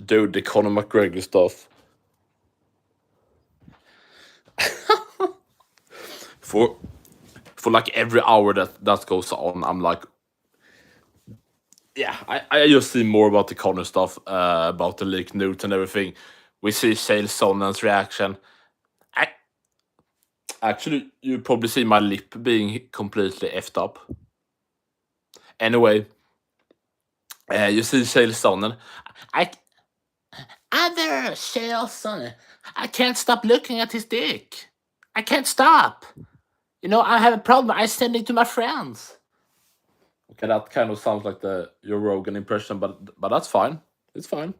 Dude, the Conor McGregor stuff. For like every hour that goes on, I'm like, yeah, I just see more about the Conor stuff, about the leaked nudes and everything. We see Chael Sonnen's reaction. Actually, you probably see my lip being completely effed up. Anyway, you see Chael Sonnen. Other Chael Sonnen. I can't stop looking at his dick. I can't stop. You know, I have a problem. I send it to my friends. Okay, that kind of sounds like the Joe Rogan impression, but that's fine. It's fine.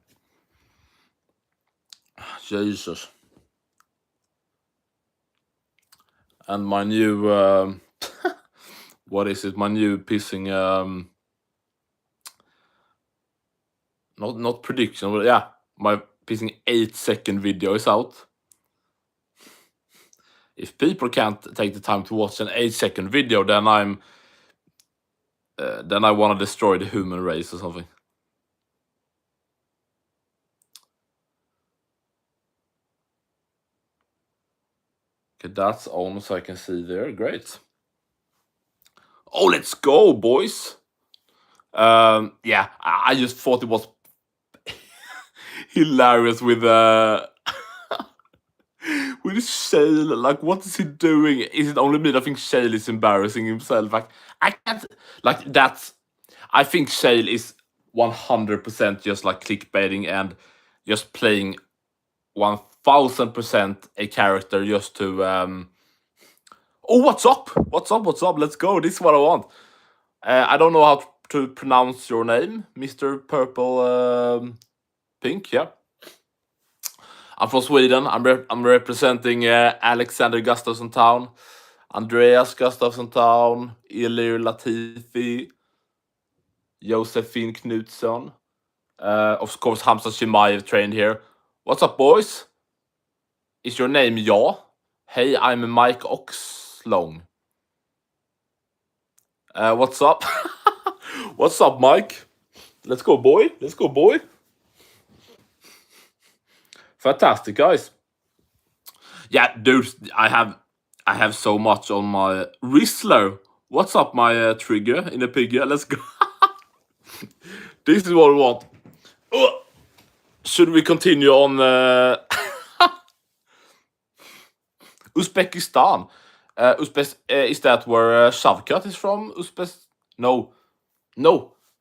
Jesus. And my new what is it? My new pissing not prediction, but yeah, my pissing 8-second video is out. If people can't take the time to watch an 8-second video, then then I want to destroy the human race or something. Okay, that's on, so I can see there. Great. Oh, let's go, boys. Yeah, I just thought it was hilarious with with Chael. Like, what is he doing? Is it only me that think Chael is embarrassing himself? Like, I can't. Like, that's. I think Chael is 100% just like clickbaiting and just playing 1000% a character just to. Oh, what's up? What's up? What's up? Let's go. This is what I want. I don't know how to pronounce your name, Mr. Purple Pink. Yeah. I'm from Sweden. I'm representing Alexander Gustafsson Town, Andreas Gustafsson Town, Elir Latifi, Josephine Knutsson. Of course, Hamza Chimaev trained here. What's up, boys? Is your name Ja? Hey, I'm Mike Oxlong. What's up? What's up, Mike? Let's go, boy. Let's go, boy. Fantastic, guys. Yeah, dude, I have so much on my Rizzler. What's up, my trigger in the piggy? Let's go. This is what we want. Should we continue on Uzbekistan? Is that where Shavkat is from? No.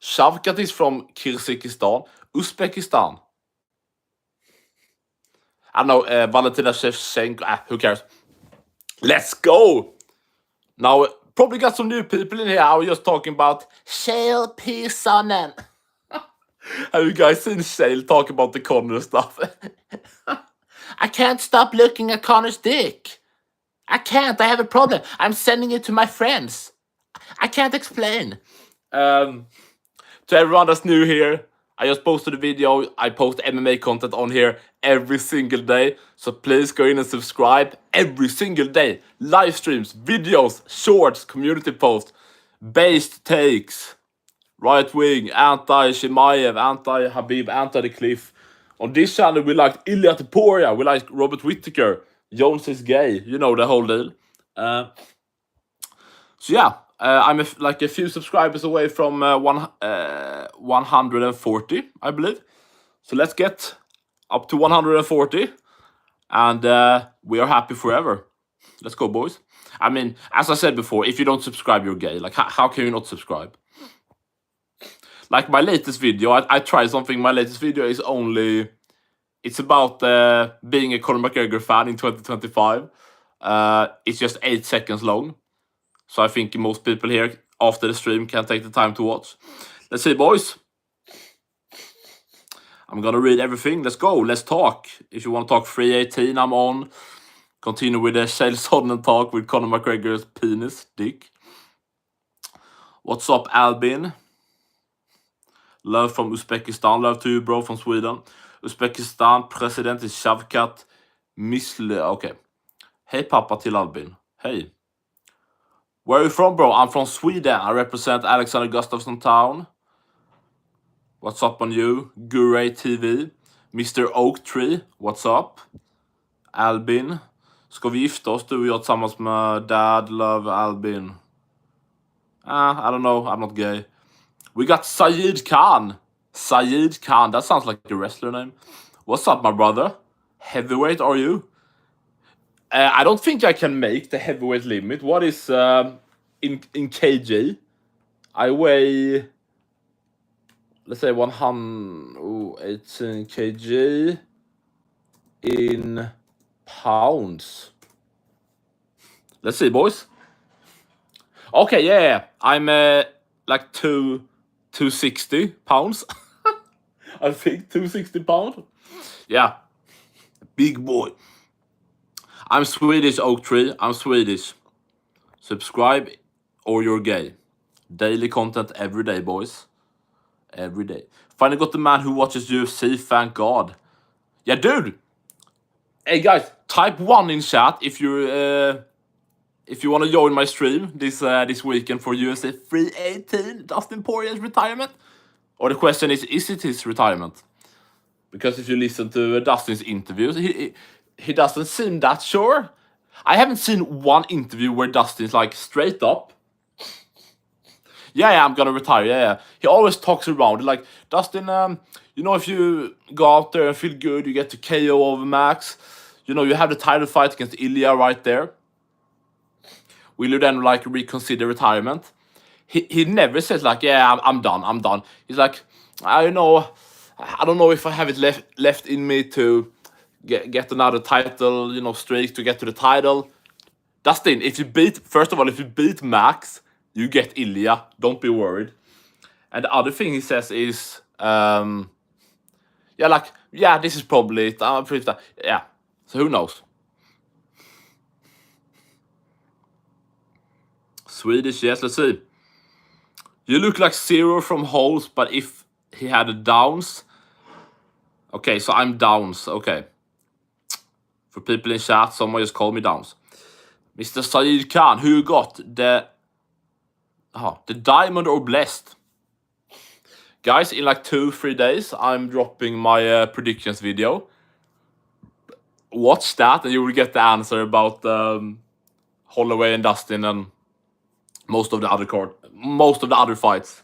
Shavkat is from Kyrgyzstan. Uzbekistan. I don't know, Valentina Shevchenko. Who cares? Let's go! Now, probably got some new people in here. I was just talking about Chael P. Sonnen. Have you guys seen Chael talk about the Conor stuff? I can't stop looking at Conor's dick. I can't. I have a problem. I'm sending it to my friends. I can't explain. To everyone that's new here, I just posted a video. I post MMA content on here every single day. So please go in and subscribe every single day. Live streams, videos, shorts, community posts, based takes, right wing, anti-Chimaev, anti-Khabib, anti-The Cliff. On this channel, we like Ilya Taporia, we like Robert Whittaker, Jones is gay, you know the whole deal. So yeah, I'm like a few subscribers away from 140, I believe. So let's get up to 140, and we are happy forever. Let's go, boys. I mean, as I said before, if you don't subscribe, you're gay. Like, how can you not subscribe? Like my latest video, I tried something. My latest video is only... It's about being a Conor McGregor fan in 2025. It's just 8 seconds long. So I think most people here after the stream can take the time to watch. Let's see, boys. I'm gonna read everything. Let's go. Let's talk. If you want to talk 318, I'm on. Continue with the Chael Sonnen talk with Conor McGregor's penis, dick. What's up, Albin? Love from Uzbekistan. Love to you, bro, from Sweden. Uzbekistan president is Shavkat Misle. Okay. Hey, Papa till Albin. Hey. Where are you from, bro? I'm from Sweden. I represent Alexander Gustafsson Town. What's up on you? Gure TV. Mr Oak Tree, what's up? Albin. Ska vi gifta oss, du och jag, tillsammans med Dad, Love, Albin? I don't know, I'm not gay. We got Sayid Khan. Sayid Khan, that sounds like a wrestler name. What's up, my brother? Heavyweight, are you? I don't think I can make the heavyweight limit. What is in kg? I weigh, let's say 118 kg in pounds. Let's see, boys. Okay, yeah. I'm like 260 pounds. I think 260 pounds. Yeah, big boy. I'm Swedish, Oak Tree. I'm Swedish. Subscribe or you're gay. Daily content every day, boys. Every day. Finally got the man who watches UFC, thank God. Yeah, dude. Hey, guys, type 1 in chat if you want to join my stream this weekend for UFC 318, Dustin Poirier's retirement. Or the question is it his retirement? Because if you listen to Dustin's interviews, he doesn't seem that sure. I haven't seen one interview where Dustin's like straight up, yeah, I'm gonna retire. Yeah. He always talks around it, like, Dustin, if you go out there and feel good, you get to KO over Max. You have the title fight against Ilya right there. Will you then like reconsider retirement? He never says like, yeah, I'm done. He's like, I don't know if I have it left in me to get another title, streak to get to the title. Dustin, if you beat Max, you get Ilya. Don't be worried. And the other thing he says is, this is probably it. I'm pretty yeah. So who knows? Swedish, yes. Let's see. You look like Zero from Holes, but if he had a Downs. Okay, so I'm Downs. Okay. For people in chat, someone just called me Downs. Mr. Sayid Khan, who you got? The Diamond or Blessed? Guys, in like 2-3 days, I'm dropping my predictions video. Watch that, and you will get the answer about Holloway and Dustin and most of the other fights.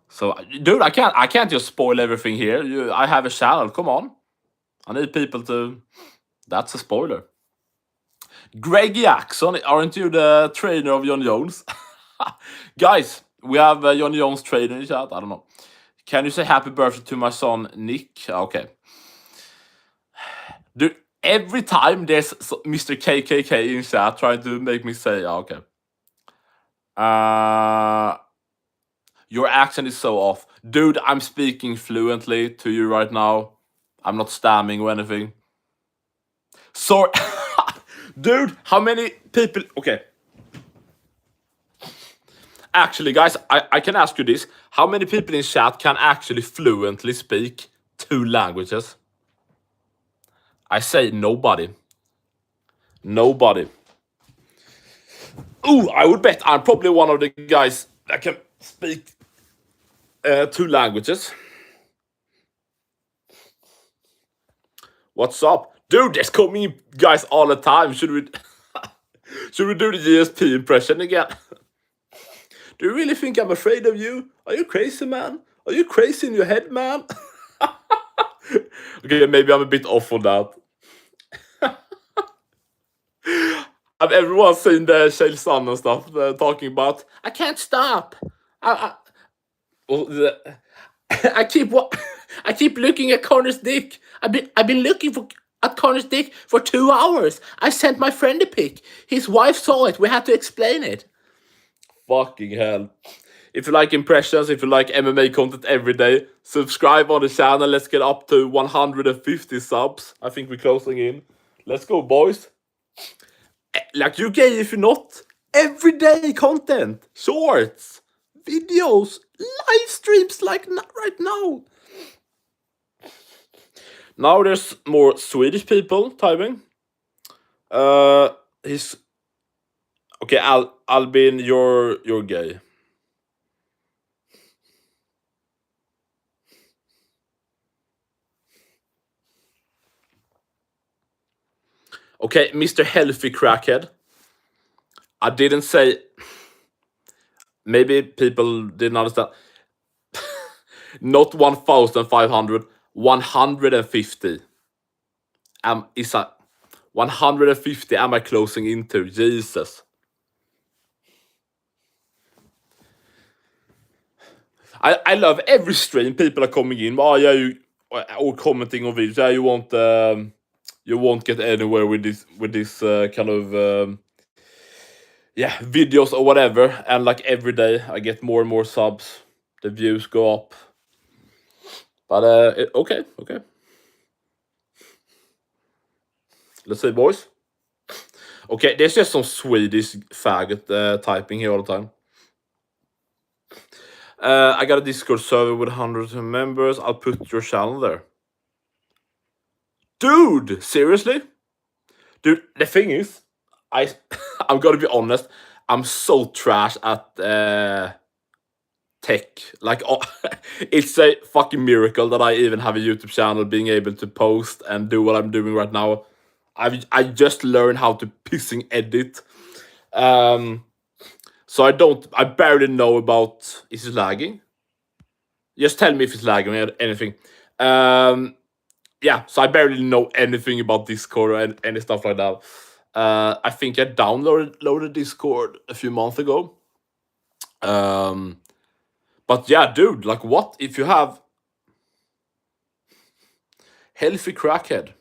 So, dude, I can't just spoil everything here. I have a channel. Come on, I need people to. That's a spoiler. Greg Jackson, aren't you the trainer of John Jones? Guys, we have John Jones trainer in chat. I don't know. Can you say happy birthday to my son Nick? Okay. Dude, every time there's Mr. KKK in chat trying to make me say, okay. Your accent is so off. Dude, I'm speaking fluently to you right now. I'm not stamming or anything. Sorry. Dude, how many people... Okay. Actually, guys, I can ask you this. How many people in chat can actually fluently speak 2 languages? I say nobody. Nobody. Ooh, I would bet I'm probably one of the guys that can speak 2 languages. What's up? Dude, there's coming guys all the time. Should we do the GSP impression again? Do you really think I'm afraid of you? Are you crazy, man? Are you crazy in your head, man? Okay, maybe I'm a bit off on that. Have everyone seen the Chael Sonnen and stuff talking about, I can't stop. I keep looking at Conor's dick. I've been looking at Conor's dick for 2 hours. I sent my friend a pic. His wife saw it. We had to explain it. Fucking hell. If you like impressions, if you like MMA content every day, subscribe on the channel. Let's get up to 150 subs. I think we're closing in. Let's go, boys. Like, you gay if you're not. Everyday content. Shorts. Videos. Live streams like right now. Now there's more Swedish people typing. He's... Okay, Albin, you're gay. Okay, Mr. Healthy Crackhead. I didn't say. Maybe people didn't understand. Not 1,500, 150. Is a 150 am I closing into? Jesus. I love every stream people are coming in. Oh yeah, you or commenting on videos. Yeah, you won't get anywhere with this kind of yeah, videos or whatever. And like every day I get more and more subs. The views go up. But okay. Let's see, boys. Okay, there's just some Swedish faggot typing here all the time. I got a Discord server with hundreds of members. I'll put your channel there. Dude, seriously? Dude, the thing is, I'm gonna be honest. I'm so trash at tech. Like, it's a fucking miracle that I even have a YouTube channel, being able to post and do what I'm doing right now. I just learned how to pissing edit. So I barely know about. Is it lagging? Just tell me if it's lagging or anything. Yeah, so I barely know anything about Discord or any stuff like that. I think I downloaded Discord a few months ago. But yeah, dude, like what if you have Healthy Crackhead?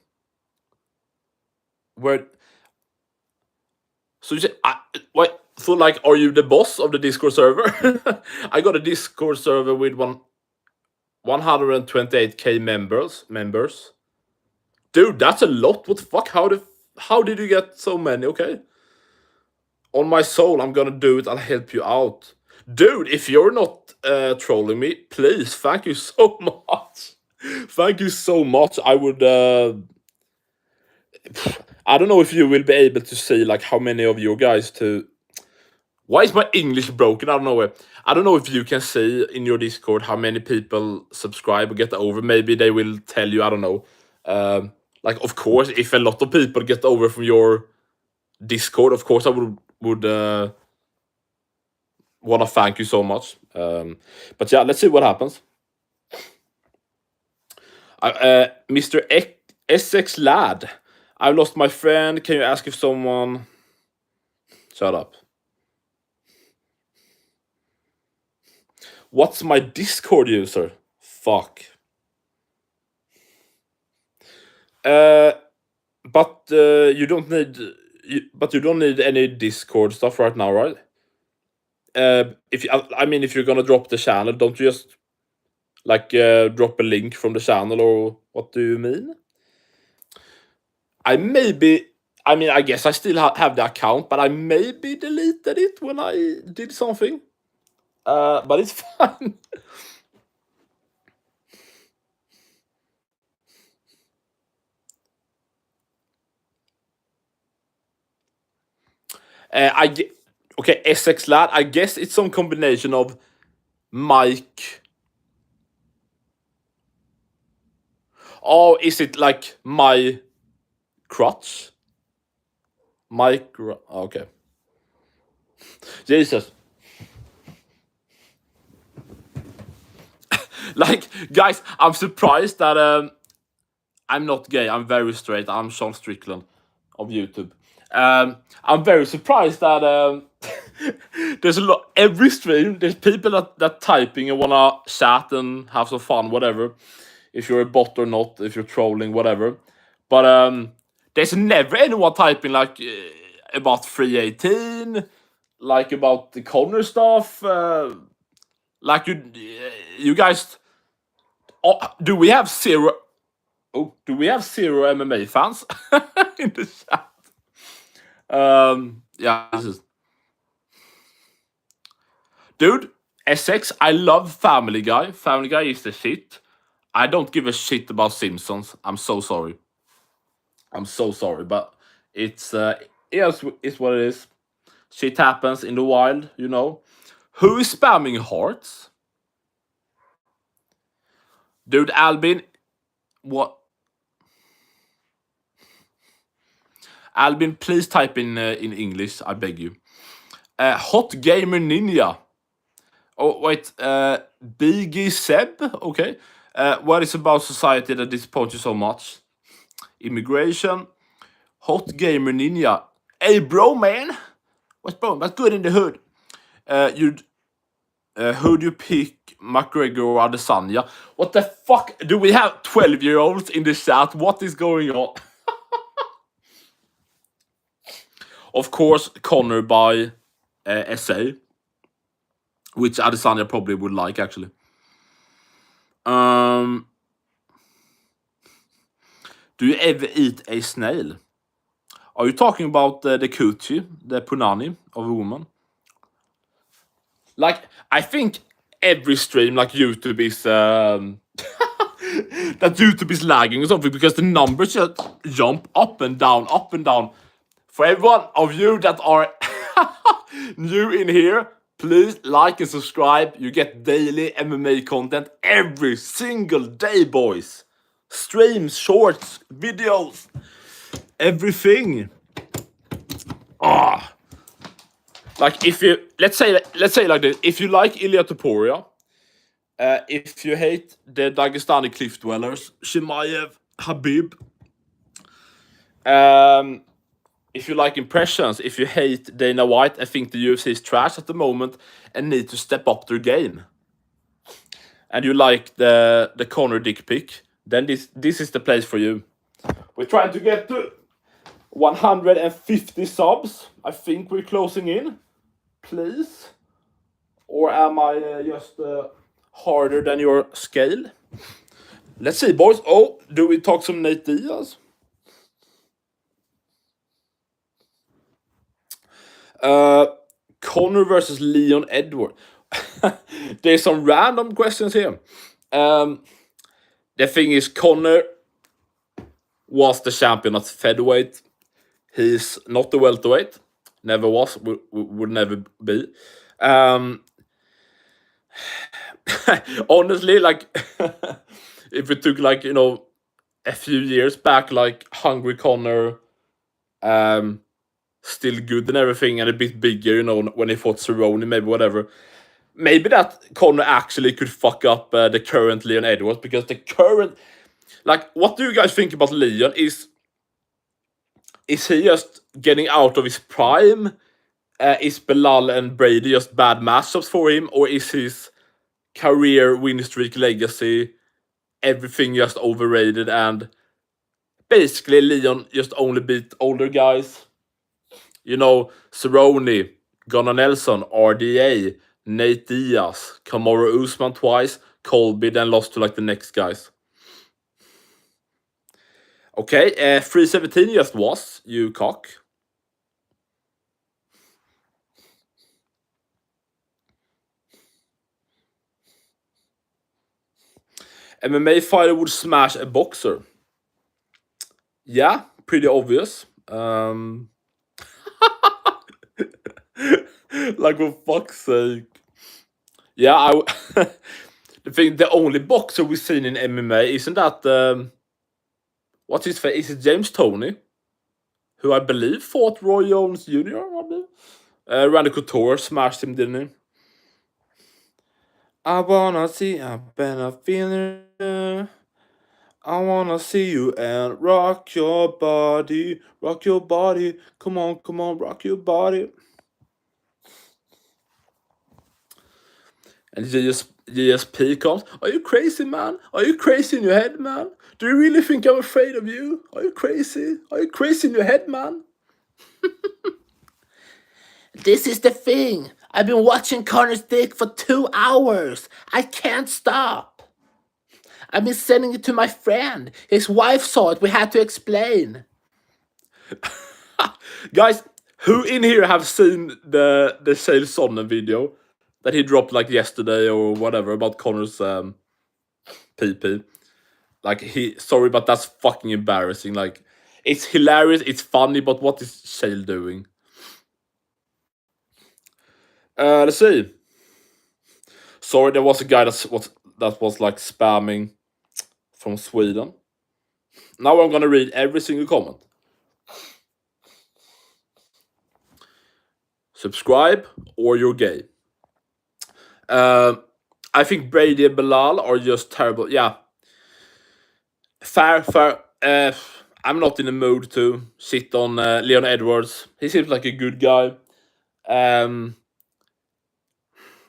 Where? So you say, what? So like, are you the boss of the Discord server? I got a Discord server with 128k members. Dude, that's a lot. What the fuck? How did you get so many? Okay. On my soul, I'm gonna do it. I'll help you out. Dude, if you're not trolling me, please, thank you so much. Thank you so much. I would I don't know if you will be able to see like how many of you guys to. Why is my English broken? I don't know. I don't know if you can see in your Discord how many people subscribe or get over. Maybe they will tell you. I don't know. Like, of course, if a lot of people get over from your Discord, of course, I would want to thank you so much. But yeah, let's see what happens. Mr. Essex Lad, I lost my friend. Can you ask if someone? Shut up. What's my Discord user? Fuck. But you don't need. But you don't need any Discord stuff right now, right? If you're gonna drop the channel, don't you just like drop a link from the channel, or what do you mean? I guess I still have the account, but I maybe deleted it when I did something. But it's fine. Okay, SX Lad. I guess it's some combination of Mike. Oh, is it like my crutch? Okay. Jesus. Like, guys, I'm surprised that I'm not gay. I'm very straight. I'm Sean Strickland of YouTube. I'm very surprised that there's a lot. Every stream, there's people that typing and wanna chat and have some fun, whatever. If you're a bot or not, if you're trolling, whatever. But there's never anyone typing like about 318, like about the Conor stuff. Like you guys. Oh, do we have zero? Oh, do we have zero MMA fans in the chat? Yeah, dude, SX, I love Family Guy. Family Guy is the shit. I don't give a shit about Simpsons. I'm so sorry. But it's it's what it is. Shit happens in the wild, you know. Who is spamming hearts? Dude, Albin, what? Albin, please type in English, I beg you. Hot Gamer Ninja. Oh, wait. Biggie Seb? Okay. What is about society that disappoints you so much? Immigration. Hot Gamer Ninja. Hey, bro, man. What's good in the hood? Who'd you pick, McGregor or Adesanya? What the fuck? Do we have 12-year-olds in the chat? What is going on? Of course, Conor by SA, which Adesanya probably would like, actually. Do you ever eat a snail? Are you talking about the coochie, the punani of a woman? Like, I think every stream, like YouTube is that YouTube is lagging or something, because the numbers just jump up and down, up and down. For everyone of you that are new in here, please like and subscribe. You get daily MMA content every single day, boys. Streams, shorts, videos, everything. Like, if you let's say like this: if you like Ilia Topuria, if you hate the Dagestani cliff dwellers, Chimaev, Khabib, if you like impressions, if you hate Dana White, I think the UFC is trash at the moment and need to step up their game, and you like the Conor dick pic, then this is the place for you. We're trying to get to 150 subs. I think we're closing in. Please. Or am I just harder than your scale? Let's see, boys. Oh, do we talk some Nate Diaz? Conor versus Leon Edwards. There's some random questions here. The thing is, Conor was the champion at featherweight. He's not the welterweight. Never was. Would never be. Honestly, like, if it took, like, you know, a few years back, like Hungry Conor, still good and everything, and a bit bigger, you know, when he fought Cerrone, maybe whatever. Maybe that Conor actually could fuck up the current Leon Edwards, because the current, like, what do you guys think about Leon? Is he just getting out of his prime? Is Belal and Brady just bad matchups for him, or is his career, win streak, legacy, everything just overrated, and basically Leon just only beat older guys? You know, Cerrone, Gunnar Nelson, RDA, Nate Diaz, Kamaru Usman twice, Colby, then lost to, like, the next guys. Okay, 317 just was, you cock. MMA fighter would smash a boxer. Yeah, pretty obvious. Like, for fuck's sake. Yeah, the only boxer we've seen in MMA, isn't that what's his face? Is it James Toney, who I believe fought Roy Jones Jr. I believe. Randy Couture smashed him, didn't he? I wanna see, I've been a feeling. I wanna see you and rock your body, come on, rock your body. And GSP comes, are you crazy, man? Are you crazy in your head, man? Do you really think I'm afraid of you? Are you crazy? Are you crazy in your head, man? This is the thing. I've been watching Conor's dick for 2 hours. I can't stop. I've been sending it to my friend. His wife saw it. We had to explain. Guys, who in here have seen the Chael Sonnen video that he dropped, like, yesterday or whatever, about Conor's PP? Like, sorry, but that's fucking embarrassing. Like, it's hilarious, it's funny, but what is Chael doing? Let's see. Sorry, there was a guy that was like spamming from Sweden. Now I'm gonna read every single comment. subscribe, or you're gay. I think Brady and Bilal are just terrible. Yeah, fair. I'm not in the mood to sit on Leon Edwards. He seems like a good guy.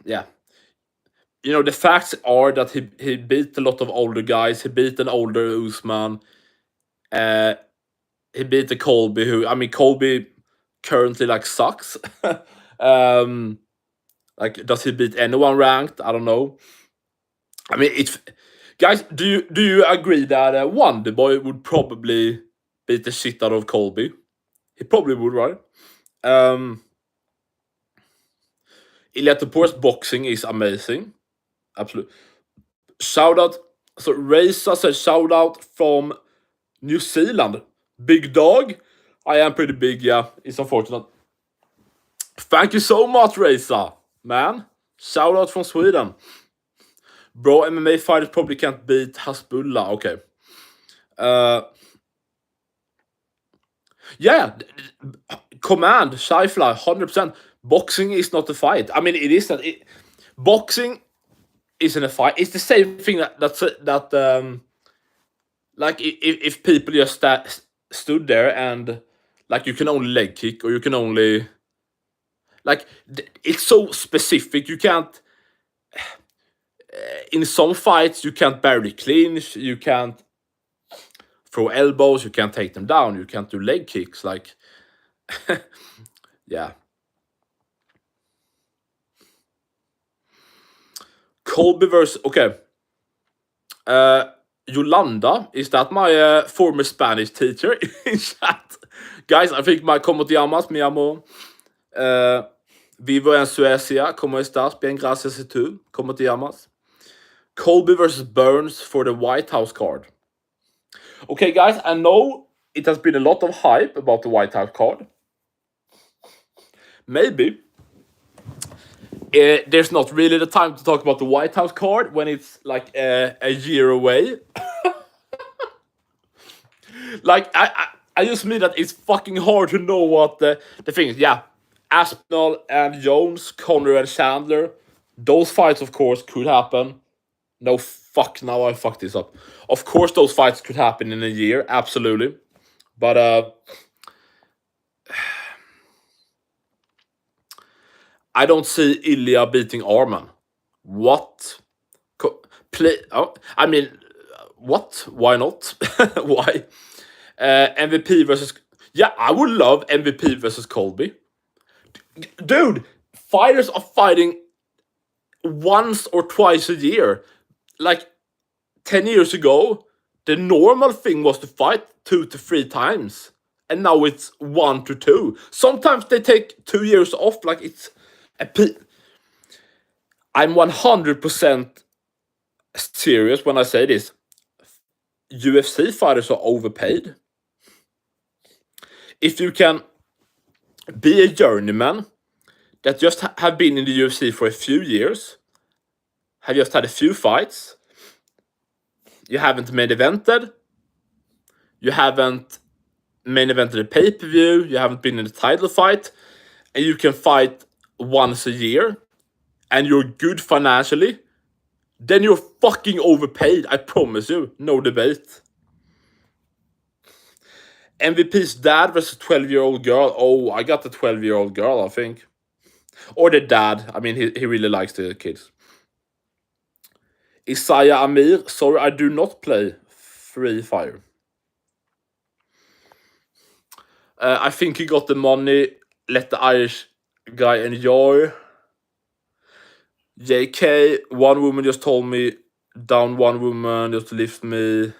Yeah. The facts are that he beat a lot of older guys. He beat an older Usman. He beat the Colby, who, I mean, Colby currently like sucks. Like, does he beat anyone ranked? I don't know. I mean, it's guys. Do you agree that Wonderboy would probably beat the shit out of Colby? He probably would, right? Ilya Topuri's boxing is amazing. Absolutely. Shout out. So Reza said shout out from New Zealand. Big dog. I am pretty big, yeah. It's unfortunate. Thank you so much, Reza. Man. Shout out from Sweden. Bro, MMA fighters probably can't beat Hasbullah. Okay. Yeah. Command, Sci-Fly, 100%. Boxing is not a fight. I mean, it isn't. Boxing isn't a fight. It's the same thing that like if people just stood there and like you can only leg kick or you can only like it's so specific. You can't in some fights you can't barely clinch. You can't throw elbows. You can't take them down. You can't do leg kicks. Like yeah. Colby versus okay. Yolanda, is that my former Spanish teacher in chat? Guys, I think my como te llamas, mi amor. Vivo en Suecia, ¿cómo estás? Bien, gracias y tú. ¿Cómo te llamas? Colby versus Burns for the White House card. Okay, guys, I know it has been a lot of hype about the White House card. Maybe there's not really the time to talk about the White House card when it's like a year away. Like I just mean that it's fucking hard to know what the thing is. Yeah, Aspinall and Jones, Conor and Chandler, those fights of course could happen. No, fuck, now I fucked this up. Of course those fights could happen in a year, absolutely. But I don't see Ilya beating Arman. What? Play? Oh, I mean, what? Why not? Why? MVP versus. Yeah, I would love MVP versus Colby. Dude, fighters are fighting once or twice a year. Like 10 years ago, the normal thing was to fight 2 to 3 times. And now it's 1 to 2. Sometimes they take 2 years off. Like it's I'm 100% serious when I say this. UFC fighters are overpaid. If you can be a journeyman that just have been in the UFC for a few years, have just had a few fights, you haven't main evented, you haven't main evented a pay-per-view, you haven't been in a title fight, and you can fight once a year, and you're good financially, then you're fucking overpaid, I promise you. No debate. MVP's dad versus 12-year-old girl. Oh, I got the 12-year-old girl, I think. Or the dad. I mean, he really likes the kids. Isaiah Amir. Sorry, I do not play Free Fire. I think he got the money. Let the Irish guy enjoy. JK, one woman just told me, down one woman just to lift me.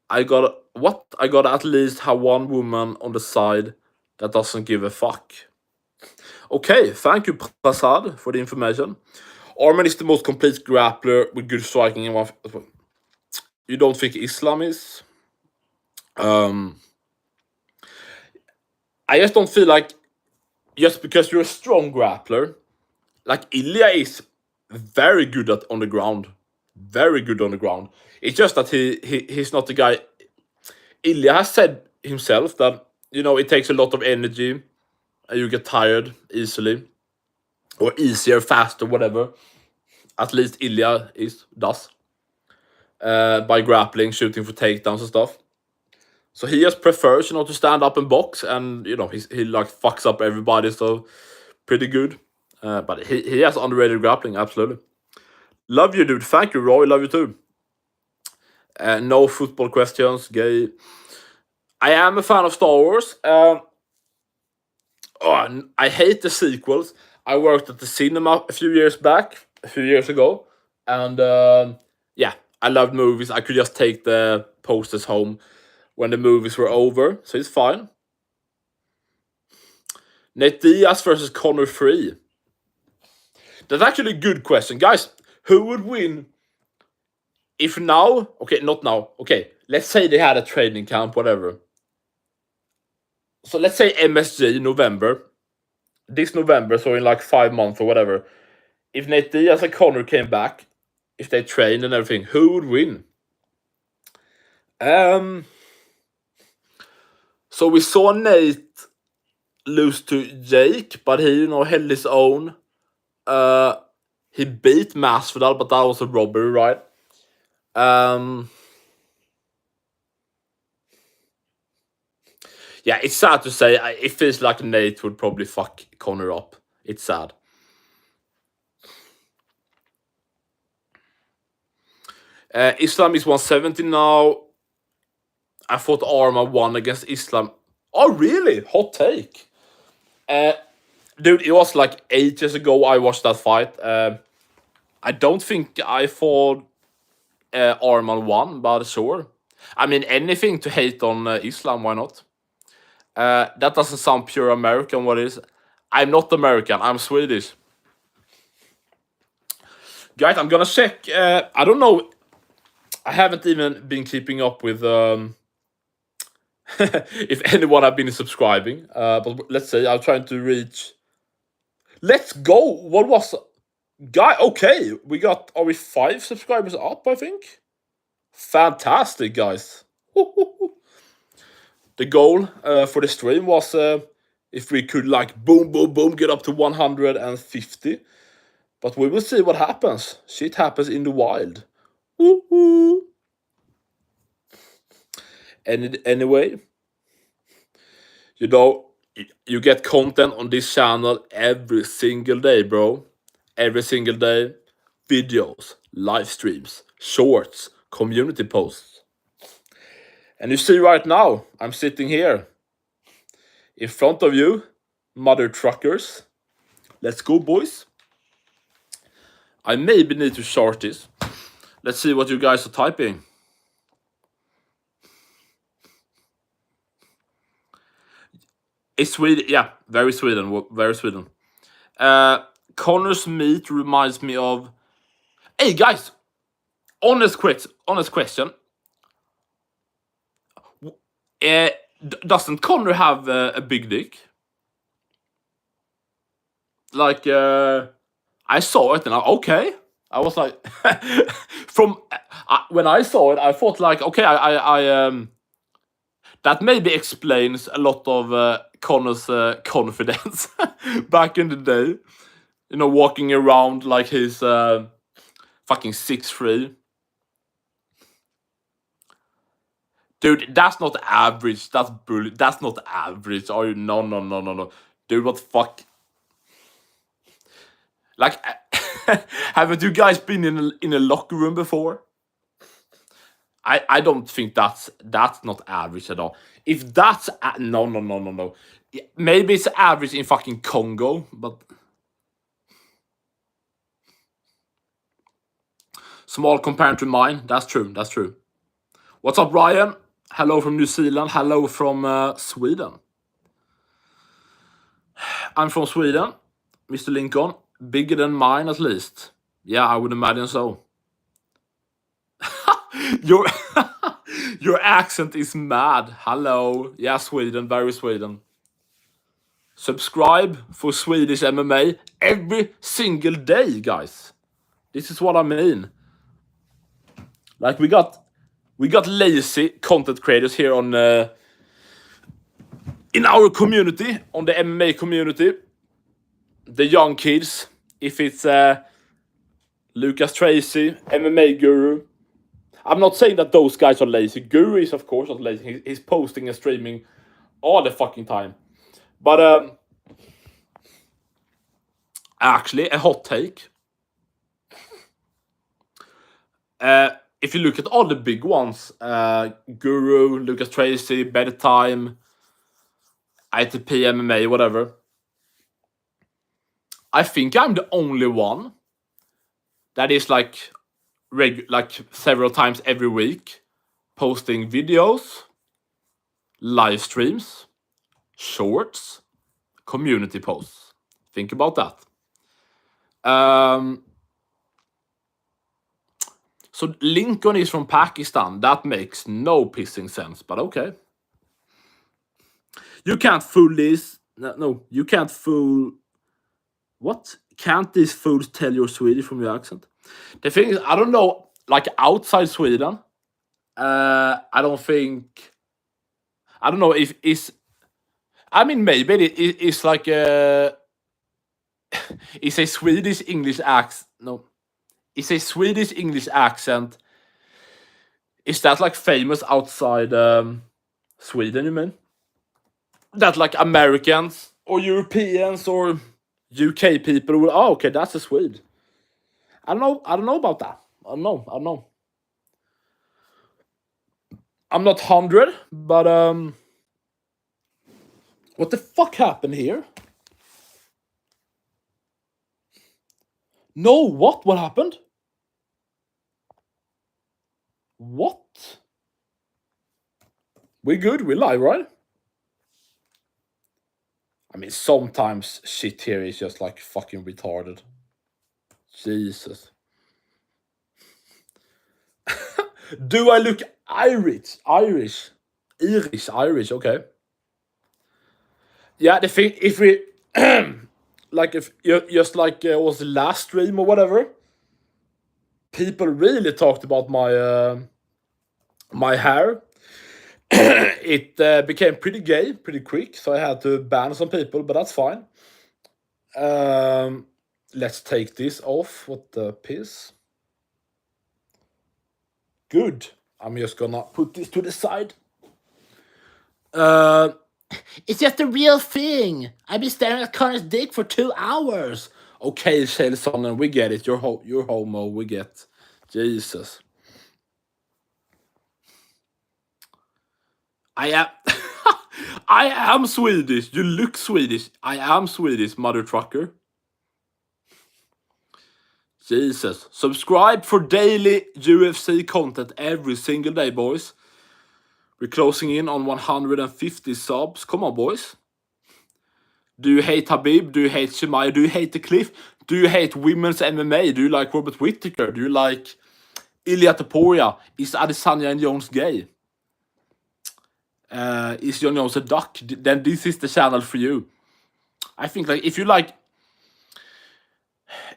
I got at least have one woman on the side that doesn't give a fuck. Okay, thank you, Prasad, for the information. Arman is the most complete grappler with good striking in one. You don't think Islam is? I just don't feel like just because you're a strong grappler, like Ilya is very good on the ground. Very good on the ground. It's just that he's not the guy. Ilya has said himself that, it takes a lot of energy and you get tired easily, or easier, faster, whatever. At least Ilya does. By grappling, shooting for takedowns and stuff. So he just prefers, to stand up and box, and he like fucks up everybody. So pretty good. But he has underrated grappling, absolutely. Love you, dude. Thank you, Roy. Love you too. No football questions. Gay. I am a fan of Star Wars. I hate the sequels. I worked at the cinema a few years ago, and yeah, I loved movies. I could just take the posters home when the movies were over, so it's fine. Nate Diaz versus Conor 3. That's actually a good question, guys. Who would win if now? Okay, not now. Okay, let's say they had a training camp, whatever. So let's say MSG November. This November, so in like 5 months or whatever. If Nate Diaz and Conor came back, if they trained and everything, who would win? So we saw Nate lose to Jake, but he, held his own. He beat Masvidal, but that was a robbery, right? Yeah, it's sad to say. It feels like Nate would probably fuck Conor up. It's sad. Islam is 170 now. I thought Arma won against Islam. Oh, really? Hot take. Dude, it was like 8 years ago I watched that fight. I don't think I thought Arman won, but sure. I mean, anything to hate on Islam, why not? That doesn't sound pure American, what is? I'm not American, I'm Swedish. Guys, I'm gonna check. I don't know. I haven't even been keeping up with if anyone have been subscribing. But let's say I'm trying to reach. Let's go. What was guy? Okay, are we 5 subscribers up? I think. Fantastic, guys. The goal for the stream was if we could like boom, boom, boom, get up to 150. But we will see what happens. Shit happens in the wild. Anyway, you get content on this channel every single day, bro. Every single day. Videos, live streams, shorts, community posts. And you see right now, I'm sitting here in front of you, mother truckers. Let's go, boys. I maybe need to short this. Let's see what you guys are typing. It's Sweden, yeah, very Sweden, very Sweden. Connor's meat reminds me of. Hey guys, honest question. Doesn't Connor have a big dick? Like, I saw it and I was like, when I saw it, I thought like, okay, that maybe explains a lot of Connor's confidence back in the day. Walking around like he's fucking 6'3". Dude, that's not average. That's bully. That's not average. Are you? No. Dude, what the fuck? Like, haven't you guys been in a locker room before? I don't think that's not average at all. If that's no. Maybe it's average in fucking Congo, but small compared to mine. That's true. What's up, Ryan? Hello from New Zealand. Hello from Sweden. I'm from Sweden, Mr. Lincoln. Bigger than mine, at least. Yeah, I would imagine so. Your accent is mad. Hello. Yeah, Sweden. Very Sweden. Subscribe for Swedish MMA every single day, guys. This is what I mean. Like, we got lazy content creators here on in our community, on the MMA community, the young kids, if it's Lucas Tracy, MMA Guru. I'm not saying that those guys are lazy. Guru is, of course, not lazy. He's posting and streaming all the fucking time. But actually, a hot take. If you look at all the big ones, Guru, Lucas Tracy, Better Time, ITP, MMA, whatever, I think I'm the only one that is like several times every week posting videos, live streams, shorts, community posts. Think about that. So Lincoln is from Pakistan. That makes no pissing sense, but okay. You can't fool this. No, you can't fool. What? Can't these fools tell you're Swedish from your accent? The thing is, I don't know, like outside Sweden, I don't know if it's, I mean, maybe it's like it's a Swedish English accent. No, it's a Swedish English accent. Is that like famous outside Sweden, you mean? That like Americans or Europeans or UK people will, oh, okay, that's a Swede. I don't know about that. I don't know. I'm not 100, but what the fuck happened here? No, what? What happened? What? We good? We live, right? I mean, sometimes shit here is just like fucking retarded. Jesus. Do I look Irish? Irish, okay. Yeah, the thing, if we, like, if just like was the last stream or whatever, people really talked about my my hair. It became pretty gay pretty quick, so I had to ban some people, but that's fine. Let's take this off. What the piss? Good. I'm just gonna put this to the side. It's just a real thing. I've been staring at Connor's dick for 2 hours. Okay, Shellson, we get it. You're homo. We get. Jesus. I am. I am Swedish. You look Swedish. I am Swedish, mother trucker. Jesus. Subscribe for daily UFC content every single day, boys. We're closing in on 150 subs. Come on, boys. Do you hate Khabib? Do you hate Shemaya? Do you hate the Cliff? Do you hate women's MMA? Do you like Robert Whittaker? Do you like Ilya Topuria? Is Adesanya Jones gay? Is John Jones a duck? Then this is the channel for you. I think like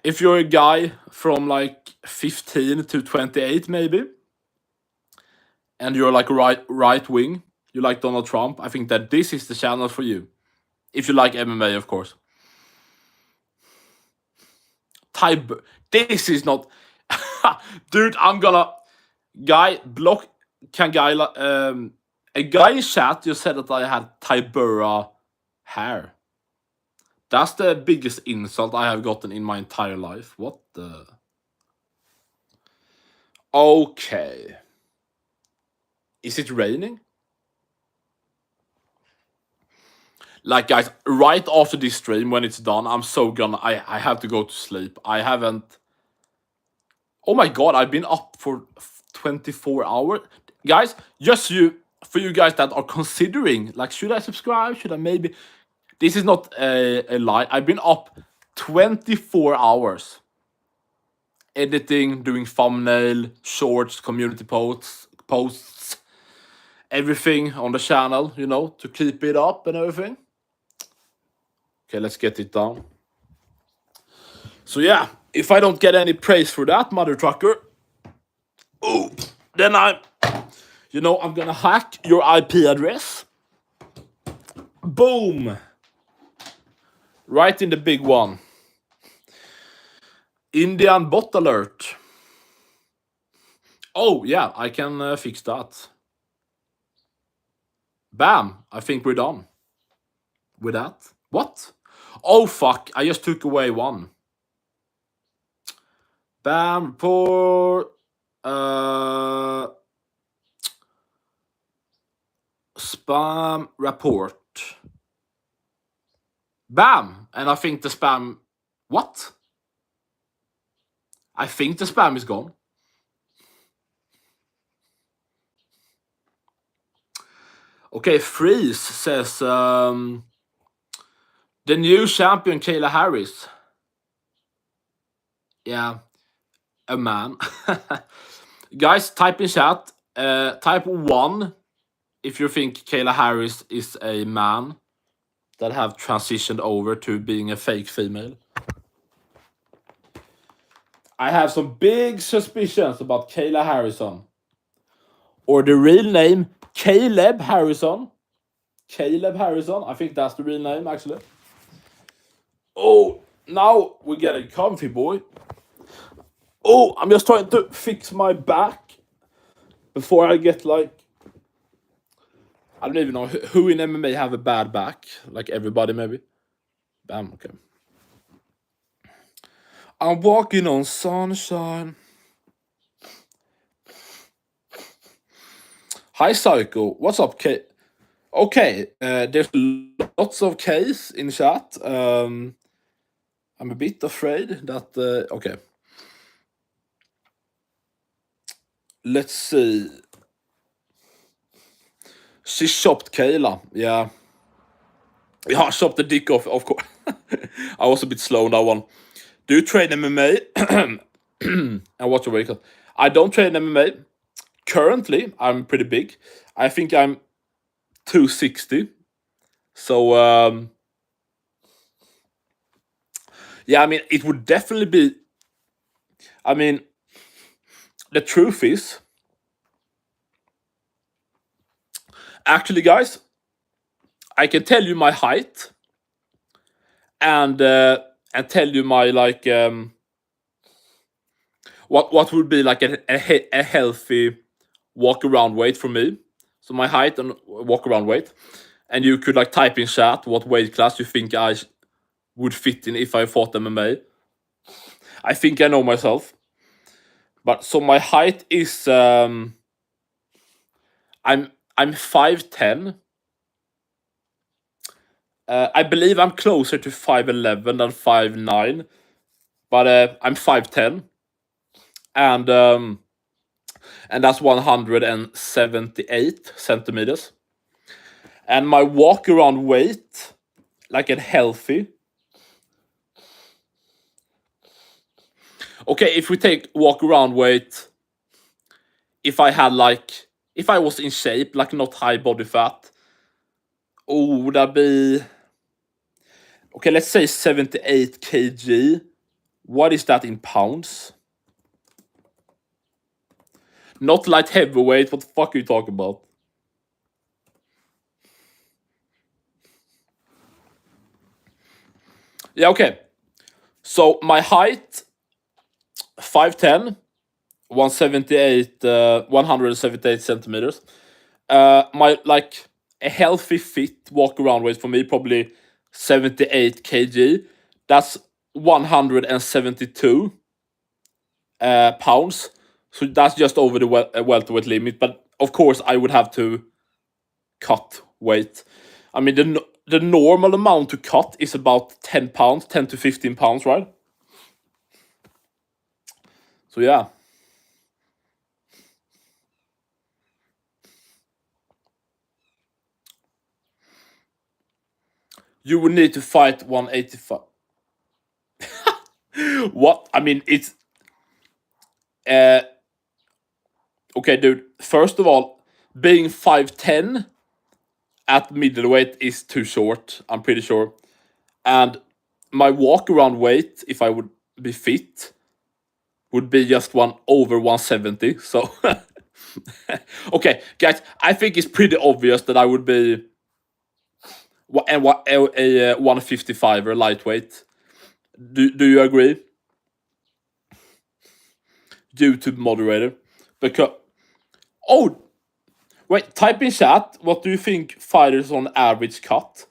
if you're a guy from like 15 to 28 maybe, and you're like right wing, you like Donald Trump, I think that this is the channel for you. If you like MMA, of course. This is not, dude. I'm gonna block. A guy in chat just said that I had Tybura hair. That's the biggest insult I have gotten in my entire life. What the? Okay. Is it raining? Like, guys, right after this stream, when it's done, I'm so gonna... I have to go to sleep. I haven't... Oh my god, I've been up for 24 hours. Guys, for you guys that are considering, like, should I subscribe? Should I maybe... This is not a lie. I've been up 24 hours. Editing, doing thumbnail, shorts, community posts, everything on the channel, you know, to keep it up and everything. Okay, let's get it down. So yeah, if I don't get any praise for that, mother trucker, then I'm gonna hack your IP address. Boom! Right in the big one. Indian bot alert. Oh, yeah, I can fix that. Bam! I think we're done with that. What? Oh, fuck. I just took away one. Bam. Pour... spam report. Bam! And I think the spam... What? I think the spam is gone. Okay, Freeze says... the new champion, Kayla Harris. Yeah. A man. Guys, type in chat. Type 1 if you think Kayla Harris is a man that have transitioned over to being a fake female. I have some big suspicions about Kayla Harrison. Or the real name, Caleb Harrison. Caleb Harrison. I think that's the real name, actually. Oh, now we're getting comfy, boy. Oh, I'm just trying to fix my back before I get like... I don't even know who in MMA have a bad back. Like everybody, maybe. Bam, okay. I'm walking on sunshine. Hi, Psycho. What's up, K? Okay, there's lots of Ks in chat. I'm a bit afraid that... okay. Let's see. She chopped Kayla. Yeah. Yeah, I chopped the dick off, of course. I was a bit slow on that one. Do you train MMA? And what's your weight class? I don't train MMA. Currently, I'm pretty big. I think I'm 260. So, yeah, I mean, it would definitely be... I mean, the truth is... Actually, guys, I can tell you my height. And tell you my, like... what would be like a healthy walk-around weight for me. So my height and walk-around weight. And you could like type in chat what weight class you think I would fit in if I fought MMA. I think I know myself. But so my height is I'm 5'10". I believe I'm closer to 5'11" than 5'9". But I'm 5'10". And that's 178 centimeters. And my walk-around weight, like a healthy... Okay, if we take walk-around weight, if I was in shape, like not high body fat, would that be... Okay, let's say 78 kg. What is that in pounds? Not light heavyweight, what the fuck are you talking about? Yeah, okay. So my height, 5'10", 178 centimeters. My like a healthy fit walk around weight for me probably 78 kg. That's 172 pounds. So that's just over the welterweight limit. But of course, I would have to cut weight. I mean, the normal amount to cut is about 10 pounds, 10 to 15 pounds, right? So yeah. You would need to fight 185. What? I mean, it's... okay, dude. First of all, being 5'10" at middleweight is too short, I'm pretty sure. And my walk-around weight, if I would be fit, would be just over 170. So, okay, guys, I think it's pretty obvious that I would be And what a 155er lightweight. Do you agree? YouTube moderator, because wait, type in chat. What do you think fighters on average cut?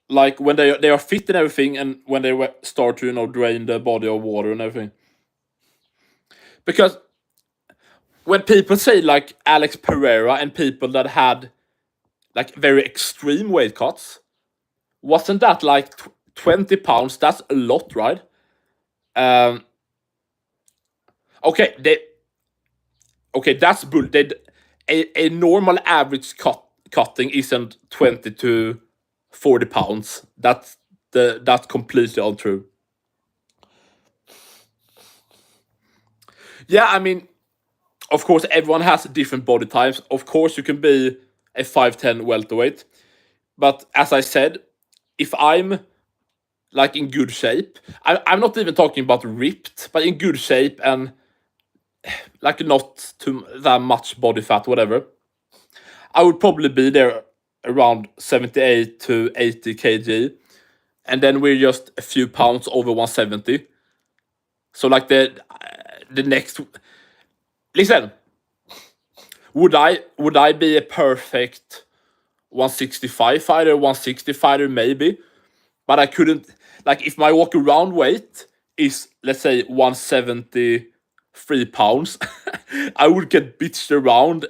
Like when they are fit and everything, and when they start to drain the body of water and everything. Because when people say like Alex Pereira and people that had like very extreme weight cuts, wasn't that like 20 pounds? That's a lot, right? Okay, that's bull. A normal average cutting isn't 20 to 40 pounds. That's completely untrue. Yeah, I mean, of course, everyone has different body types. Of course, you can be a 5'10" welterweight, but as I said, if I'm like in good shape, I'm not even talking about ripped, but in good shape and like not too that much body fat, whatever, I would probably be there around 78 to 80 kg, and then we're just a few pounds over 170. So like the next, listen, would I be a perfect 165 fighter, 160 fighter? Maybe, but I couldn't, like, if my walk around weight is, let's say, 173 pounds, I would get bitched around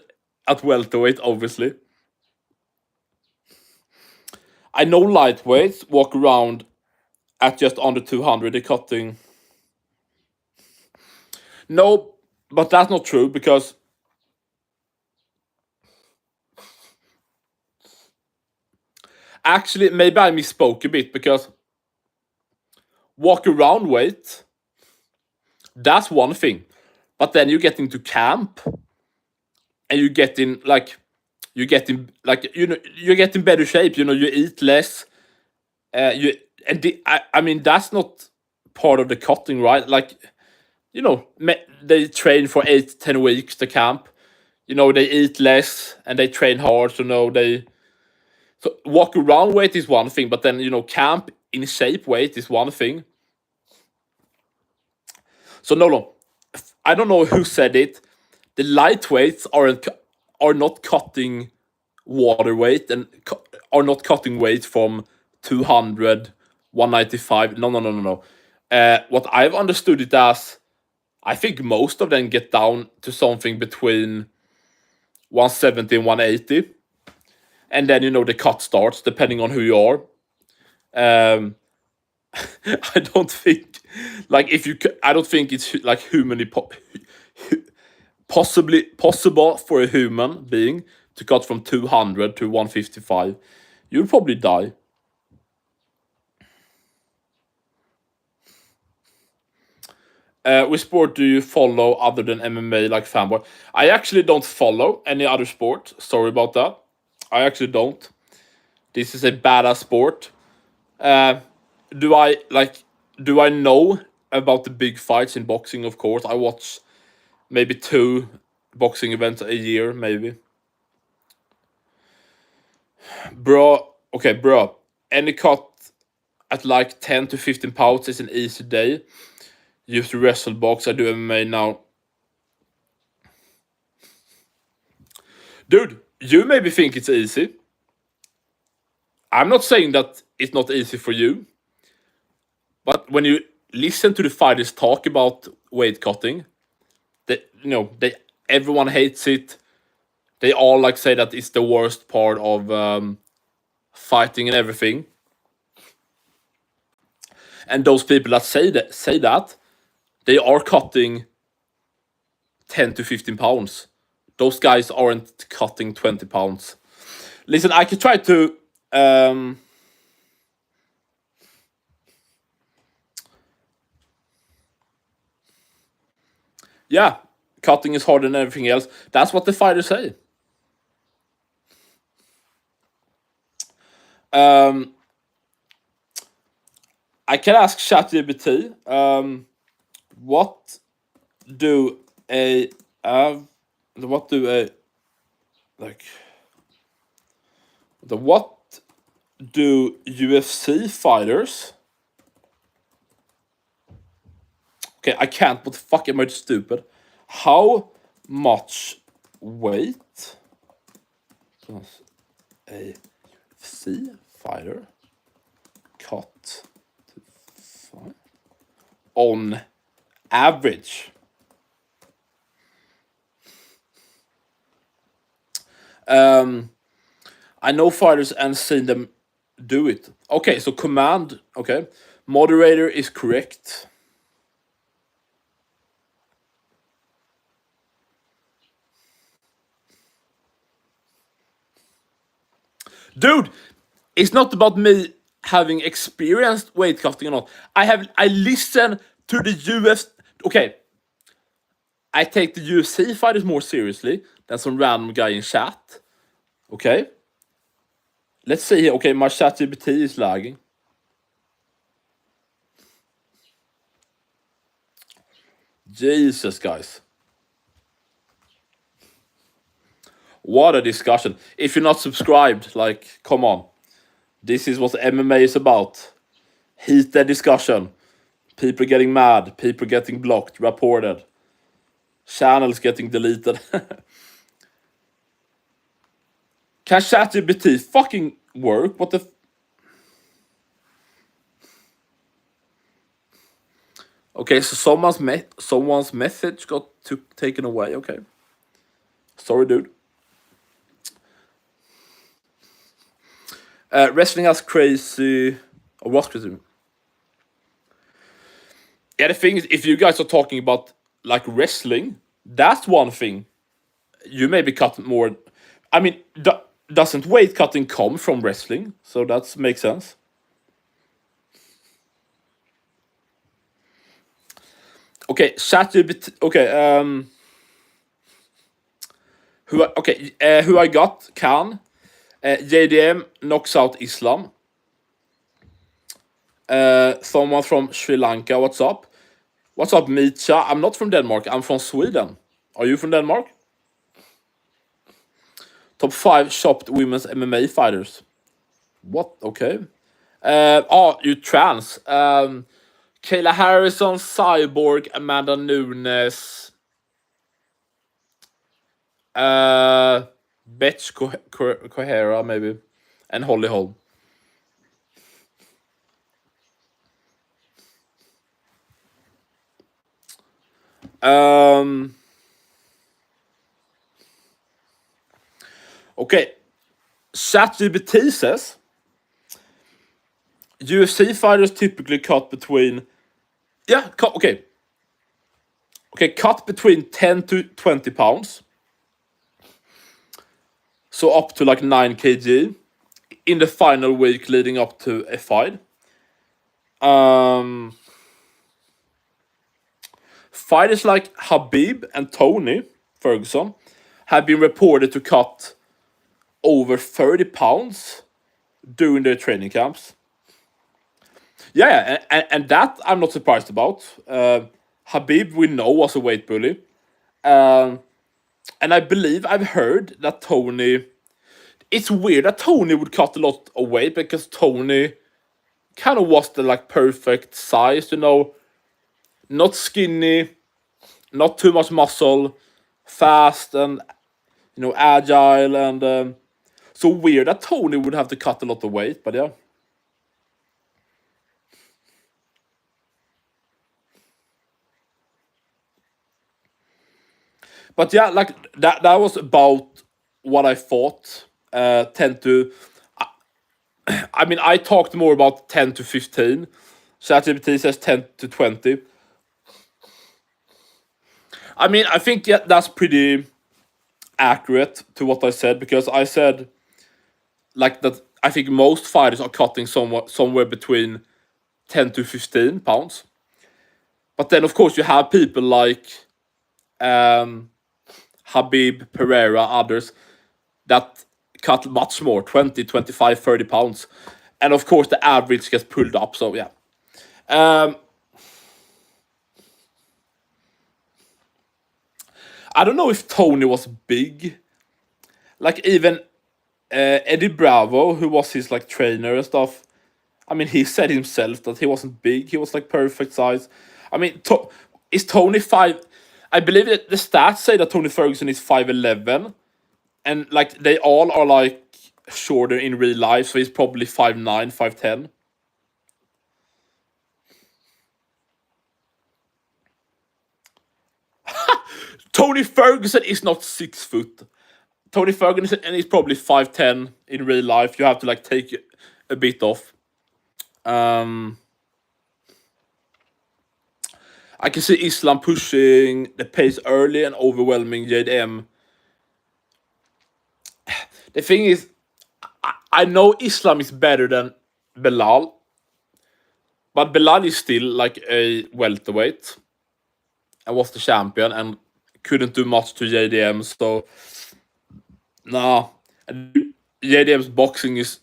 at welterweight, obviously. I know lightweights walk around at just under 200. They're cutting. No, but that's not true, because actually, maybe I misspoke a bit, because walk around weight, that's one thing. But then you get into camp and you get in like you get in better shape, you eat less. I mean, that's not part of the cutting, right? Like, they train for 8-10 weeks to camp. They eat less and they train hard, so walk around weight is one thing, but then camp in shape weight is one thing. So no, I don't know who said it. The lightweights are not cutting water weight and are not cutting weight from 200, 195. No. What I've understood it as, I think most of them get down to something between 170 and 180, and then the cut starts depending on who you are. I don't think, like, I don't think it's like humanly possible for a human being to cut from 200 to 155. You'll probably die. Which sport do you follow other than MMA, like Fanboy? I actually don't follow any other sport. Sorry about that. I actually don't. This is a badass sport. Do I know about the big fights in boxing? Of course. I watch maybe 2 boxing events a year, maybe. Bro, any cut at like 10 to 15 pounds is an easy day. Used to wrestle, box. I do MMA now. Dude, you maybe think it's easy. I'm not saying that it's not easy for you. But when you listen to the fighters talk about weight cutting, everyone hates it. They all like say that it's the worst part of fighting and everything. And those people that say that, they are cutting 10 to 15 pounds. Those guys aren't cutting 20 pounds. Listen, I could try to yeah, cutting is harder than everything else. That's what the fighters say. I can ask ChatGPT. What do a like the what do UFC fighters... Okay, I can't. What the fuck am I stupid? How much weight does a UFC fighter cut to fight on average? I know fighters and seen them do it. Okay, so command. Okay, moderator is correct. Dude, it's not about me having experienced weight cutting or not. I listen to the UFC. Okay, I take the UFC fighters more seriously than some random guy in chat. Okay, let's see here. Okay, my chat GPT is lagging. Jesus, guys. What a discussion. If you're not subscribed, like, come on. This is what MMA is about. Heated discussion. People getting mad. People getting blocked, reported. Channels getting deleted. Can ChatGPT fucking work? What the... Okay, so someone's message got taken away. Okay. Sorry, dude. Wrestling has crazy... Or was crazy. Yeah, the thing is, if you guys are talking about, like, wrestling, that's one thing. You maybe cut more... I mean, doesn't weight cutting come from wrestling? So that makes sense. Okay, ChatGPT... Okay, who I got? Khan. JDM knocks out Islam. Someone from Sri Lanka, what's up? What's up, Micha? I'm not from Denmark, I'm from Sweden. Are you from Denmark? Top 5 shopped women's MMA fighters. What? Okay. You trans. Kayla Harrison, Cyborg, Amanda Nunes. Betch Kohera, maybe. And Holly Holm. Okay. ChatGPT says UFC fighters typically cut between... Yeah, okay. Okay, cut between 10 to 20 pounds. So up to like 9 kg in the final week leading up to a fight. Fighters like Khabib and Tony Ferguson have been reported to cut over 30 pounds during their training camps. Yeah, and that I'm not surprised about. Khabib, we know, was a weight bully. And I believe I've heard that Tony... It's weird that Tony would cut a lot of weight because Tony kind of was the like perfect size, you know. Not skinny, not too much muscle, fast and, you know, agile, and so weird that Tony would have to cut a lot of weight, but yeah. But yeah, like that was about what I thought. 10 to... I mean, I talked more about 10 to 15. ChatGPT says 10 to 20. I mean, I think that's pretty accurate to what I said, because I said like that I think most fighters are cutting somewhere between 10 to 15 pounds. But then, of course, you have people like Habib, Pereira, others that cut much more, 20, 25, 30 pounds. And of course, the average gets pulled up, so yeah. I don't know if Tony was big. Like, even Eddie Bravo, who was his like trainer and stuff. I mean, he said himself that he wasn't big. He was like perfect size. I mean, is Tony 5? I believe that the stats say that Tony Ferguson is 5'11", and like they all are like shorter in real life, so he's probably 5'9", 5'10". Tony Ferguson is not 6 foot. Tony Ferguson and he's probably 5'10" in real life. You have to like take a bit off. Um, I can see Islam pushing the pace early and overwhelming JDM. The thing is, I know Islam is better than Belal, but Belal is still like a welterweight and was the champion and couldn't do much to JDM. So, nah, JDM's boxing is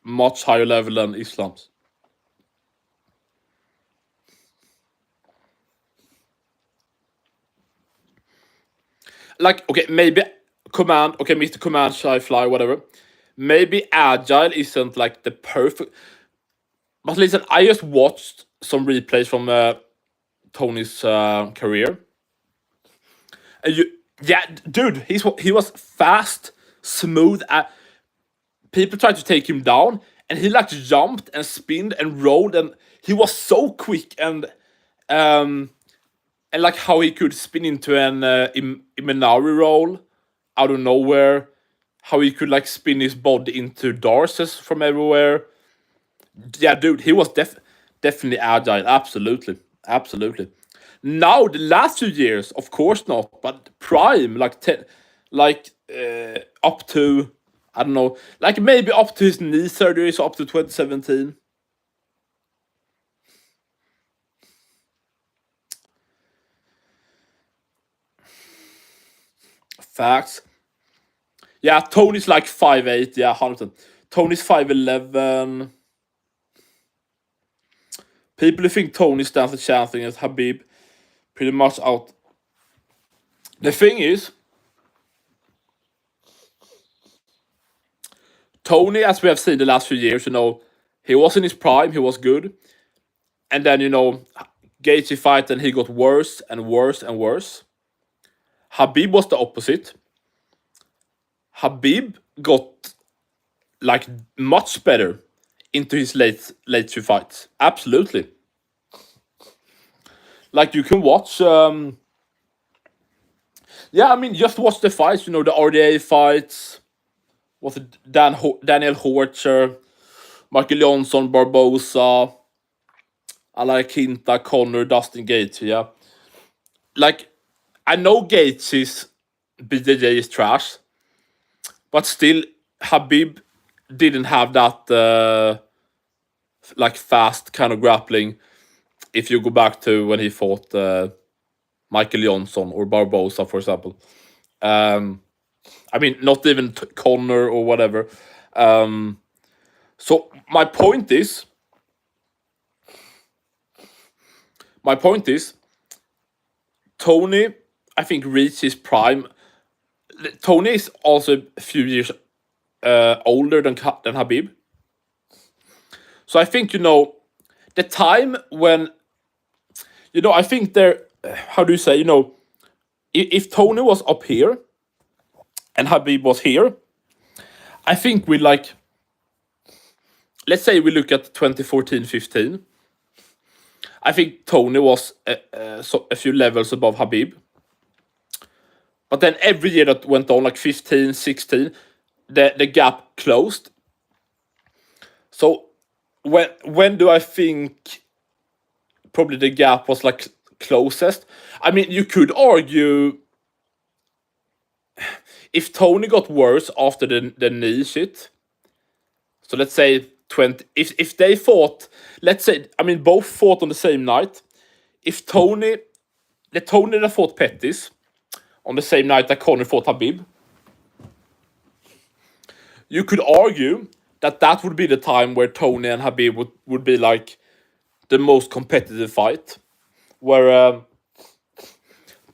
much higher level than Islam's. Like, okay, maybe Command, okay, Mr. Command, Shy Fly, whatever. Maybe Agile isn't like the perfect. But listen, I just watched some replays from Tony's career. And yeah, dude, he was fast, smooth. People tried to take him down, and he like jumped and spinned and rolled, and he was so quick um and like how he could spin into an Imanari roll out of nowhere, how he could like spin his body into Darces from everywhere. Yeah, dude, he was definitely agile. Absolutely, absolutely. Now the last few years, of course not, but prime like up to I don't know, like maybe up to his knee surgery, so up to 2017. Facts. Yeah, Tony's like 5'8". Yeah, 100%. Tony's 5'11". People who think Tony stands a chance against Khabib pretty much out. The thing is, Tony, as we have seen the last few years, he was in his prime, he was good, and then Gaethje fight, and he got worse and worse and worse. Khabib was the opposite. Khabib got like much better into his late two fights. Absolutely. Like you can watch. Yeah, I mean, just watch the fights. The RDA fights. Was it Daniel Horcher, Michael Johnson, Barbosa, Alaya Quinta, Connor, Dustin Gaethje. Yeah, like I know Gaethje's BJJ is trash, but still Khabib didn't have that like fast kind of grappling. If you go back to when he fought Michael Johnson or Barbosa, for example. I mean, not even Connor or whatever. So my point is, Tony, I think, reached his prime. Tony is also a few years older than Khabib. So I think the time when I think there. How do you say? If Tony was up here and Khabib was here, I think we like. Let's say we look at 2014-15. I think Tony was a few levels above Khabib. But then every year that went on, like 15, 16, the gap closed. So when do I think probably the gap was like closest? I mean, you could argue if Tony got worse after the knee shit. So let's say 20. If they fought, let's say, I mean, both fought on the same night. If Tony that fought Pettis on the same night that Conor fought Khabib, you could argue that would be the time where Tony and Khabib would be like the most competitive fight. Where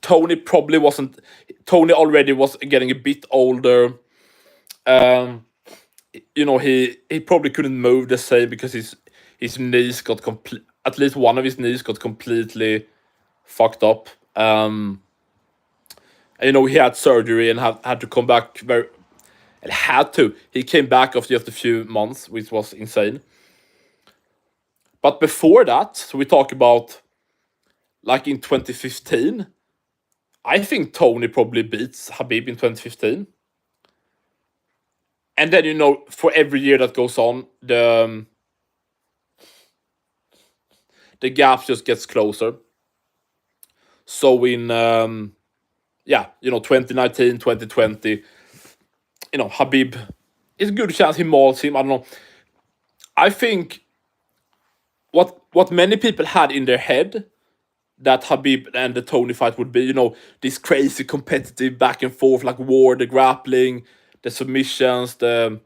Tony probably wasn't. Tony already was getting a bit older. Um, he probably couldn't move the same because his knees got complete. At least one of his knees got completely fucked up. And, he had surgery and had to come back very. It had to. He came back after just a few months, which was insane. But before that, so we talk about like in 2015. I think Tony probably beats Khabib in 2015. And then, for every year that goes on, the gap just gets closer. So in 2019, 2020, Khabib is a good chance he mauls him. I don't know. I think what many people had in their head that Khabib and the Tony fight would be, this crazy competitive back and forth, like war, the grappling, the submissions, the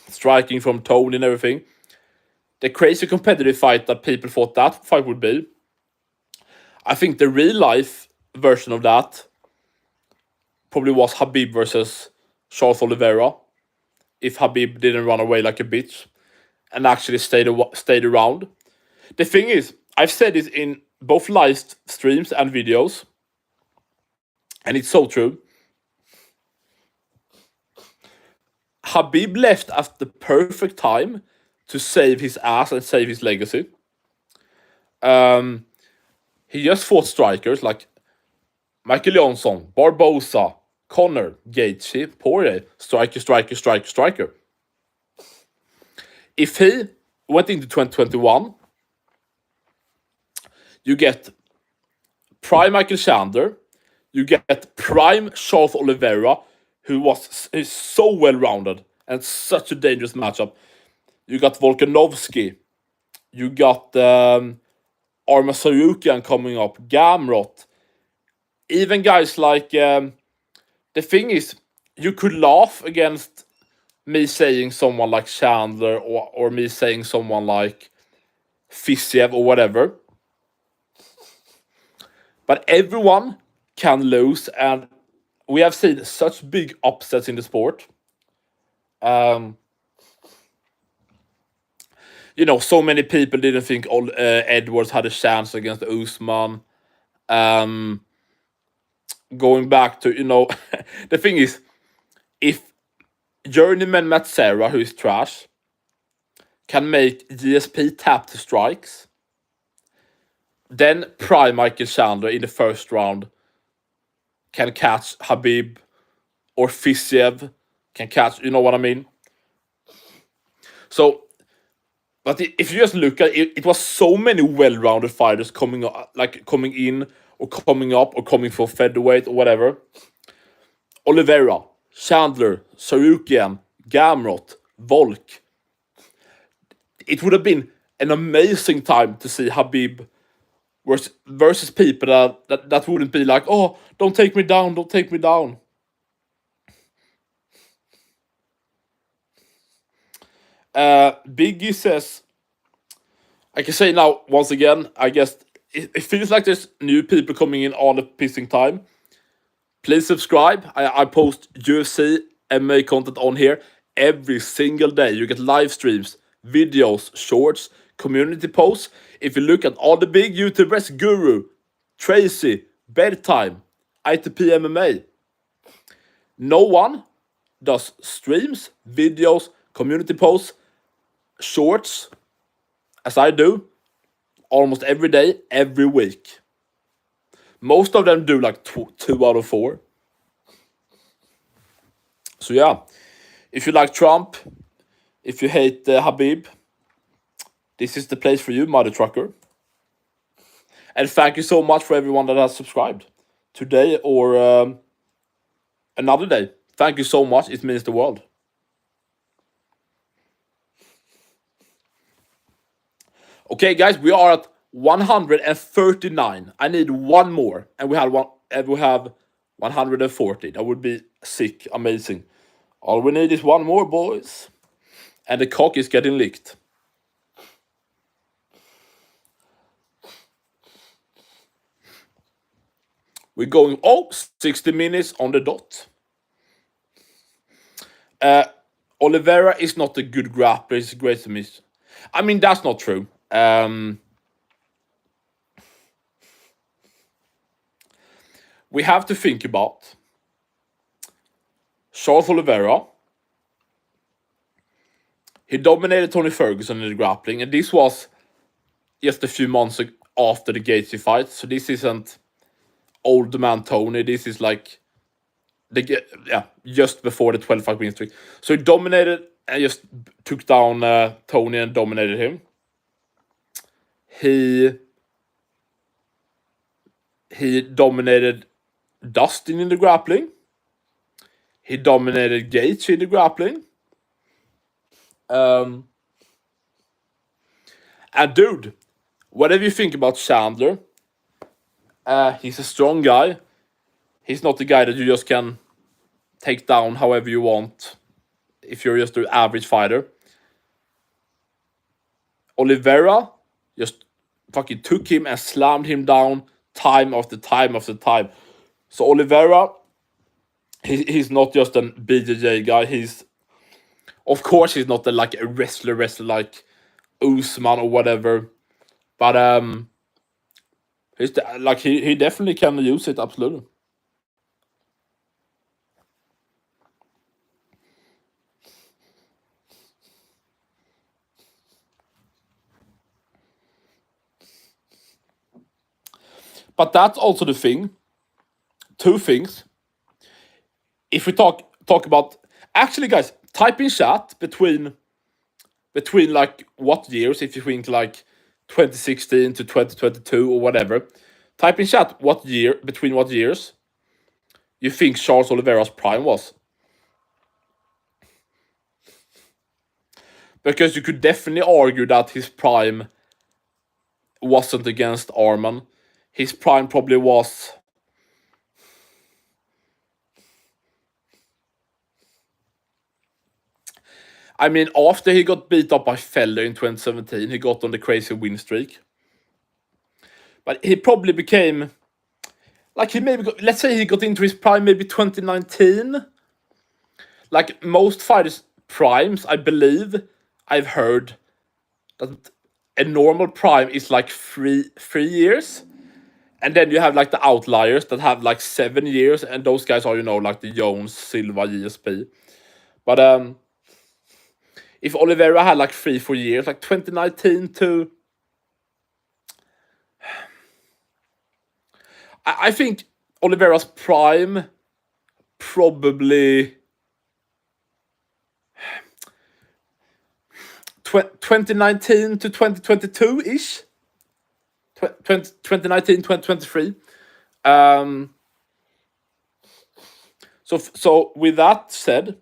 striking from Tony and everything. The crazy competitive fight that people thought that fight would be. I think the real life version of that probably was Khabib versus Charles Oliveira. If Khabib didn't run away like a bitch and actually stayed around. The thing is, I've said this in both live streams and videos, and it's so true. Khabib left at the perfect time to save his ass and save his legacy. He just fought strikers like Michael Johnson, Barbosa, Conor, Gaethje, Poirier, striker. If he went into 2021, you get prime Michael Chandler, you get prime Charles Oliveira, who is so well-rounded and such a dangerous matchup. You got Volkanovski, you got Arma Sarukian coming up, Gamrot, even guys like... the thing is, you could laugh against me saying someone like Chandler or me saying someone like Fiziev or whatever. But everyone can lose, and we have seen such big upsets in the sport. So many people didn't think Edwards had a chance against Usman. Going back to, the thing is, if journeyman Matt Serra, who is trash, can make GSP tap to strikes, then prime Michael Chandler in the first round can catch Khabib, or Fiziev can catch, you know what I mean? So, but if you just look at it, it was so many well-rounded fighters coming in or coming up or coming for featherweight or whatever. Oliveira, Chandler, Sarukian, Gamrot, Volk. It would have been an amazing time to see Khabib versus people that wouldn't be like, oh, don't take me down. Biggie says, I can say now, once again, I guess it feels like there's new people coming in all the pissing time. Please subscribe. I post UFC MMA content on here every single day. You get live streams, videos, shorts, community posts. If you look at all the big YouTubers, Guru, Tracy, Bedtime, ITP MMA, no one does streams, videos, community posts, shorts, as I do, almost every day, every week. Most of them do like 2 out of 4. So yeah, if you like Trump, if you hate Khabib, this is the place for you, mother trucker. And thank you so much for everyone that has subscribed today or another day. Thank you so much. It means the world. Okay, guys, we are at 139. I need one more, and we have 140. That would be sick, amazing. All we need is one more, boys, and the cock is getting licked. We're going 60 minutes on the dot. Oliveira is not a good grappler. He's a great submission. I mean, that's not true. We have to think about Charles Oliveira. He dominated Tony Ferguson in the grappling, and this was just a few months after the Gaethje fight. So this isn't old man Tony. This is like just before the 12-fight win streak. So he dominated and just took down Tony and dominated him. He dominated Dustin in the grappling. He dominated Gaethje in the grappling. And dude, whatever you think about Chandler, he's a strong guy. He's not the guy that you just can take down however you want if you're just an average fighter. Oliveira just fucking took him and slammed him down time after time after time. So Oliveira, he's not just a BJJ guy. Of course, he's not a wrestler like Usman or whatever. But he definitely can use it, absolutely. But that's also the thing. Two things. If we talk about, actually, guys, type in chat between like what years, if you think like 2016 to 2022 or whatever. Type in chat between what years you think Charles Oliveira's prime was. Because you could definitely argue that his prime wasn't against Arman. His prime probably was... I mean, after he got beat up by Feller in 2017, he got on the crazy win streak. But he probably became... let's say he got into his prime maybe 2019. Like most fighters' primes, I believe, I've heard that a normal prime is like three years. And then you have like the outliers that have like 7 years, and those guys are, like the Jones, Silva, GSP. But if Oliveira had like 3-4 years, like 2019 to... I think Oliveira's prime probably 2019 to 2022-ish. 2019, 2023. So with that said,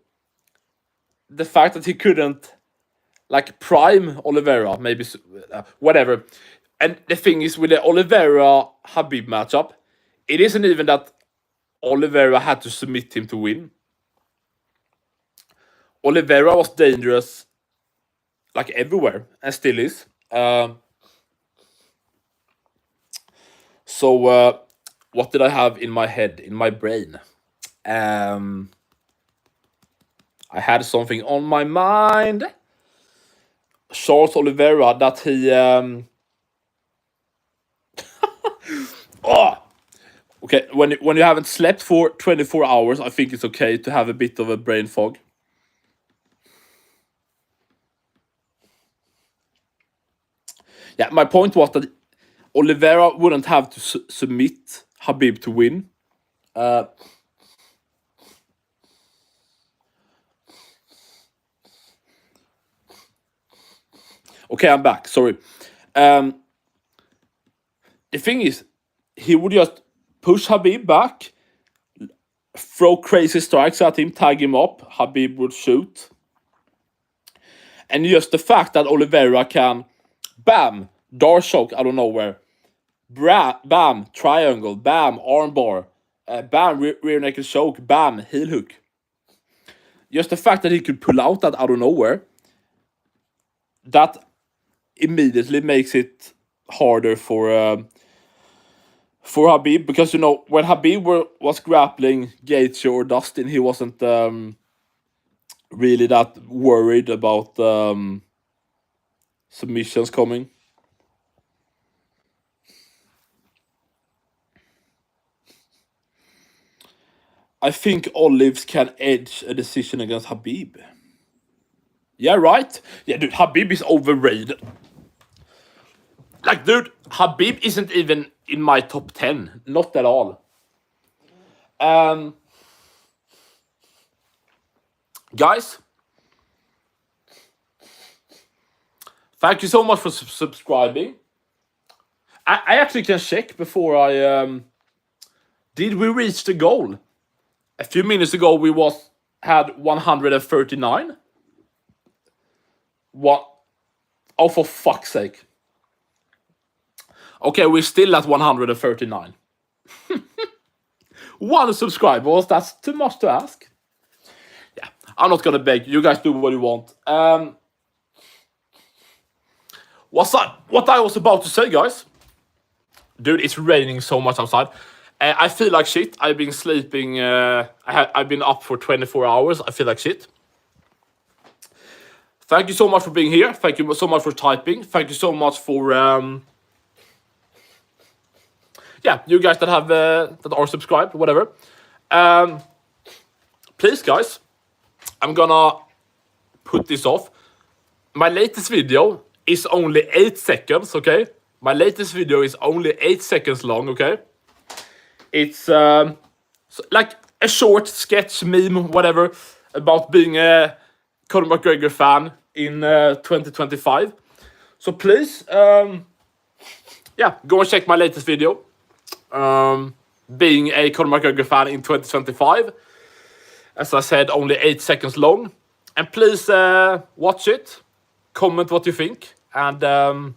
the fact that he couldn't prime Oliveira, maybe whatever. And the thing is, with the Oliveira Khabib matchup, it isn't even that Oliveira had to submit him to win. Oliveira was dangerous everywhere, and still is. So what did I have in my head, in my brain? I had something on my mind. Charles Oliveira, that he... Okay, when you haven't slept for 24 hours, I think it's okay to have a bit of a brain fog. Yeah, my point was that Oliveira wouldn't have to submit Khabib to win. Okay, I'm back. Sorry. The thing is, he would just push Khabib back, throw crazy strikes at him, tag him up. Khabib would shoot. And just the fact that Oliveira can, bam, door choke out of nowhere. Bam, triangle, bam, armbar, bam, rear naked choke, bam, heel hook. Just the fact that he could pull out that out of nowhere, that immediately makes it harder for Khabib, because when Khabib was grappling Gaethje or Dustin, he wasn't really that worried about submissions coming. I think Olives can edge a decision against Khabib. Yeah, right? Yeah, dude, Khabib is overrated. Like, dude, Khabib isn't even in my top 10. Not at all. Guys, thank you so much for subscribing. I actually can check before I... did we reach the goal? A few minutes ago, we had 139. What? Oh, for fuck's sake. Okay, we're still at 139. One subscriber, that's too much to ask. Yeah, I'm not gonna beg. You guys do what you want. What I was about to say, guys. Dude, it's raining so much outside. I feel like shit. I've been sleeping. I've been up for 24 hours. I feel like shit. Thank you so much for being here. Thank you so much for typing. Thank you so much for yeah, you guys that have that are subscribed, whatever. Please, guys, I'm gonna put this off. My latest video is only 8 seconds. Okay, my latest video is only 8 seconds long. Okay, it's like a short sketch, meme, whatever, about being a Conor McGregor fan in 2025. So please, yeah, go and check my latest video. Being a Conor McGregor fan in 2025. As I said, only 8 seconds long. And please watch it. Comment what you think. And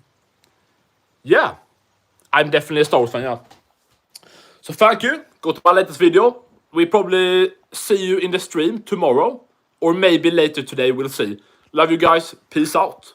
yeah, I'm definitely a Star Wars fan, yeah. So thank you. Go to my latest video. We probably see you in the stream tomorrow. Or maybe later today, we'll see. Love you guys. Peace out.